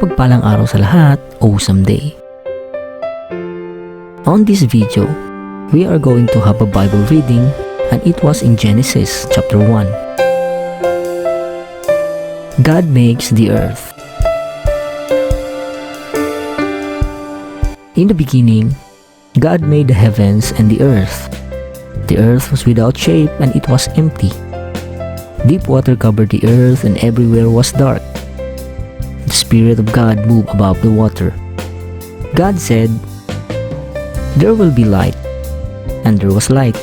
Mapagpalang araw sa lahat, awesome day. On this video, we are going to have a Bible reading and it was in Genesis chapter 1. God makes the earth. In the beginning, God made the heavens and the earth. The earth was without shape and it was empty. Deep water covered the earth and everywhere was dark. The Spirit of God moved above the water. God said, "There will be light," and there was light.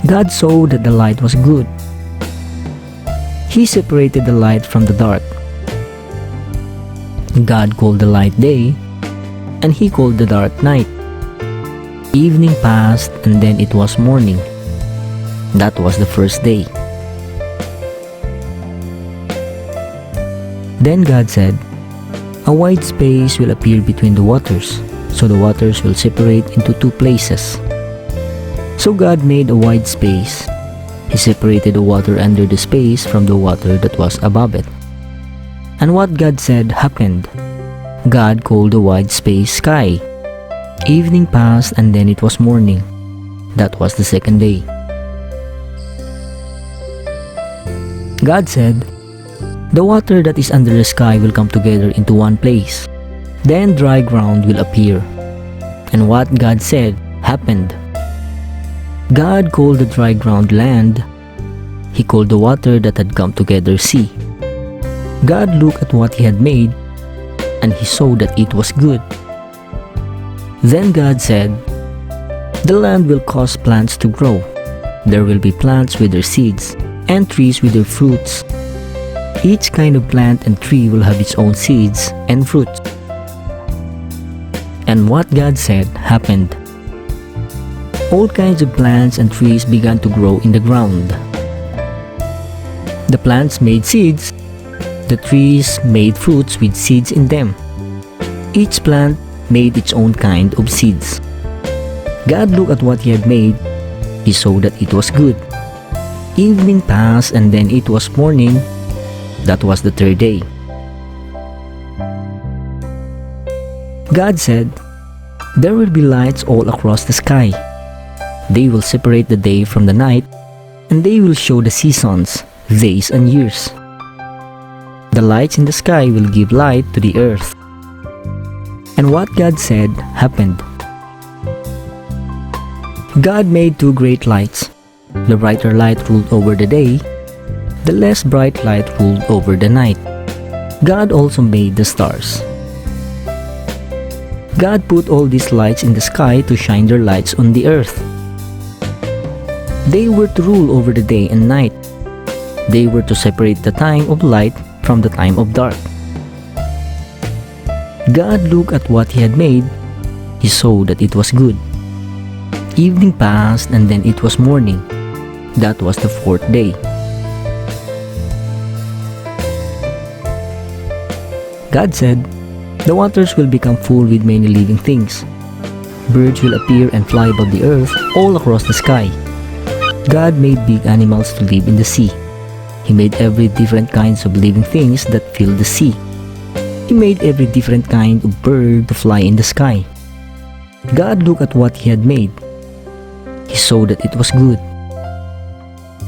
God saw that the light was good. He separated the light from the dark. God called the light day, and He called the dark night. Evening passed, and then it was morning. That was the first day. Then God said, "A wide space will appear between the waters, so the waters will separate into two places." So God made a wide space. He separated the water under the space from the water that was above it. And what God said happened. God called the wide space sky. Evening passed and then it was morning. That was the second day. God said, "The water that is under the sky will come together into one place. Then dry ground will appear." And what God said happened. God called the dry ground land. He called the water that had come together sea. God looked at what He had made, and He saw that it was good. Then God said, "The land will cause plants to grow. There will be plants with their seeds, and trees with their fruits. Each kind of plant and tree will have its own seeds and fruits." And what God said happened. All kinds of plants and trees began to grow in the ground. The plants made seeds. The trees made fruits with seeds in them. Each plant made its own kind of seeds. God looked at what He had made. He saw that it was good. Evening passed and then it was morning. That was the third day. God said, "There will be lights all across the sky. They will separate the day from the night, and they will show the seasons, days and years. The lights in the sky will give light to the earth." And what God said happened. God made two great lights. The brighter light ruled over the day. The less bright light ruled over the night. God also made the stars. God put all these lights in the sky to shine their lights on the earth. They were to rule over the day and night. They were to separate the time of light from the time of dark. God looked at what He had made. He saw that it was good. Evening passed and then it was morning. That was the fourth day. God said, "The waters will become full with many living things. Birds will appear and fly above the earth all across the sky." God made big animals to live in the sea. He made every different kinds of living things that fill the sea. He made every different kind of bird to fly in the sky. God looked at what He had made. He saw that it was good.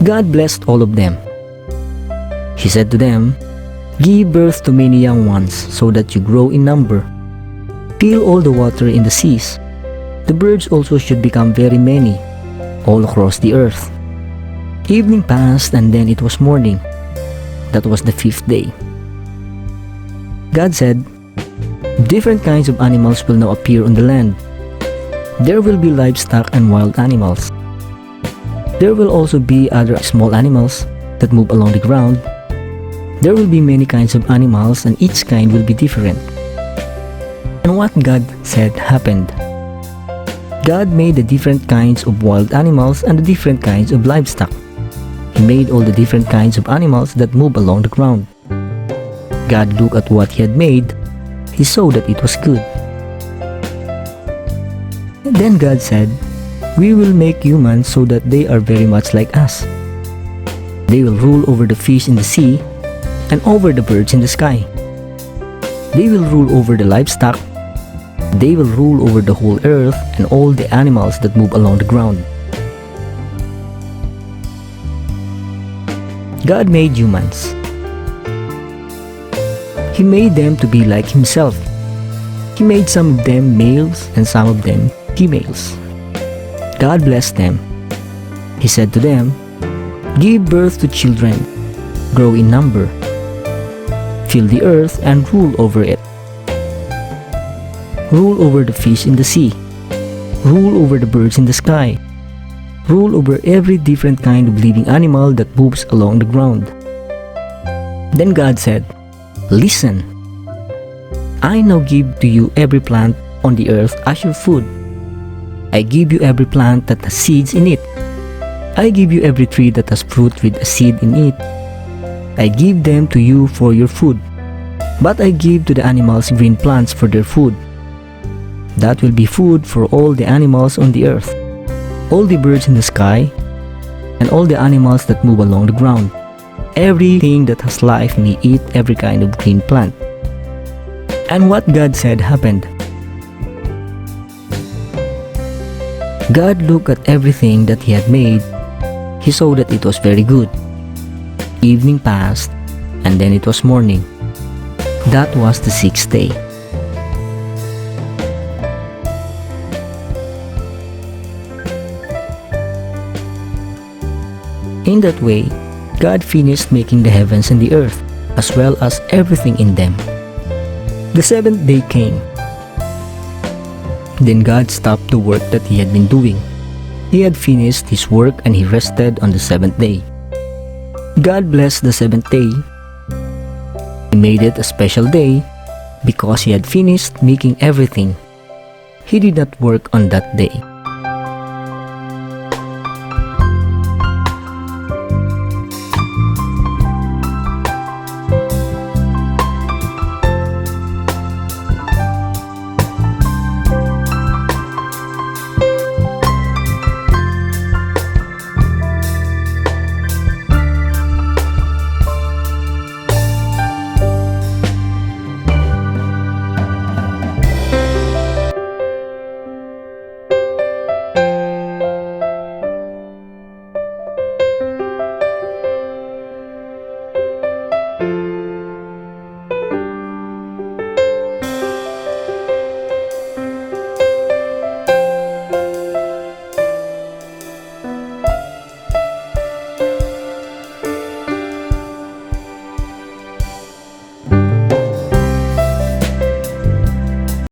God blessed all of them. He said to them, "Give birth to many young ones so that you grow in number. Fill all the water in the seas. The birds also should become very many, all across the earth." Evening passed and then it was morning. That was the fifth day. God said, "Different kinds of animals will now appear on the land. There will be livestock and wild animals. There will also be other small animals that move along the ground. There will be many kinds of animals and each kind will be different." And what God said happened. God made the different kinds of wild animals and the different kinds of livestock. He made all the different kinds of animals that move along the ground. God looked at what He had made. He saw that it was good. And then God said, "We will make humans so that they are very much like us. They will rule over the fish in the sea and over the birds in the sky. They will rule over the livestock. They will rule over the whole earth and all the animals that move along the ground. God made humans. He made them to be like Himself. He made some of them males and some of them females. God blessed them. He said to them, "Give birth to children, grow in number, fill the earth and rule over it. Rule over the fish in the sea, rule over the birds in the sky, rule over every different kind of living animal that moves along the ground." Then God said, "Listen, I now give to you every plant on the earth as your food. I give you every plant that has seeds in it. I give you every tree that has fruit with a seed in it. I give them to you for your food, but I give to the animals green plants for their food. That will be food for all the animals on the earth, all the birds in the sky, and all the animals that move along the ground. Everything that has life may eat every kind of green plant." And what God said happened. God looked at everything that He had made. He saw that it was very good. Evening passed, and then it was morning. That was the sixth day. In that way, God finished making the heavens and the earth, as well as everything in them. The seventh day came. Then God stopped the work that He had been doing. He had finished His work and He rested on the seventh day. God blessed the seventh day. He made it a special day because He had finished making everything. He did not work on that day.